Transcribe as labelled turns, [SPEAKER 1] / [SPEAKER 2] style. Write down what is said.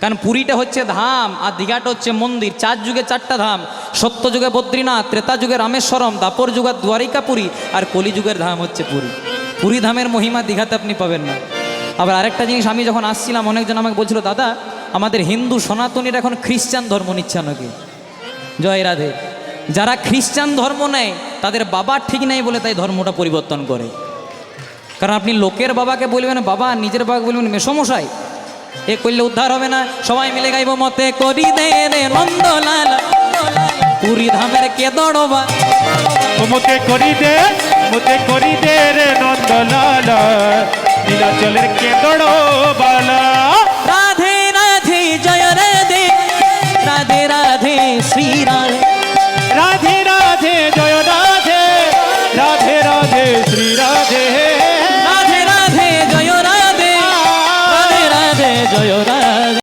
[SPEAKER 1] কারণ পুরীটা হচ্ছে ধাম আর দীঘাটা হচ্ছে মন্দির। 4 যুগে 4টা ধাম, সত্য যুগে বদ্রীনাথ, ত্রেতা যুগে রামেশ্বরম, দাপর যুগে দ্বারিকাপুরী, আর কলি যুগের ধাম হচ্ছে পুরী। পুরী ধামের মহিমা দীঘাতে আপনি পাবেন না। আবার আরেকটা জিনিস, আমি যখন আসছিলাম অনেকজন আমাকে বলছিল, দাদা আমাদের হিন্দু সনাতনীরা এখন খ্রিস্টান ধর্ম নিচ্ছে নাকি। জয় রাধে। যারা খ্রিস্টান ধর্ম নেয় তাদের বাবা ঠিক নেই বলে তাই ধর্মটা পরিবর্তন করে। কারণ আপনি লোকের বাবাকে বলবেন বাবা, নিজের বাবাকে বলবেন মেসমশাই, এ করলে উদ্ধার হবে না। সবাই মিলে গাইব মতে করি দে রে নন্দলাল, পুরী ধামের কে দড়বা,
[SPEAKER 2] মতে করি দে রে নন্দলাল, নীলাচলের কে দড়বালা।
[SPEAKER 1] রাধে রাধে জয় রাধে, রাধে রাধে শ্রীরাম।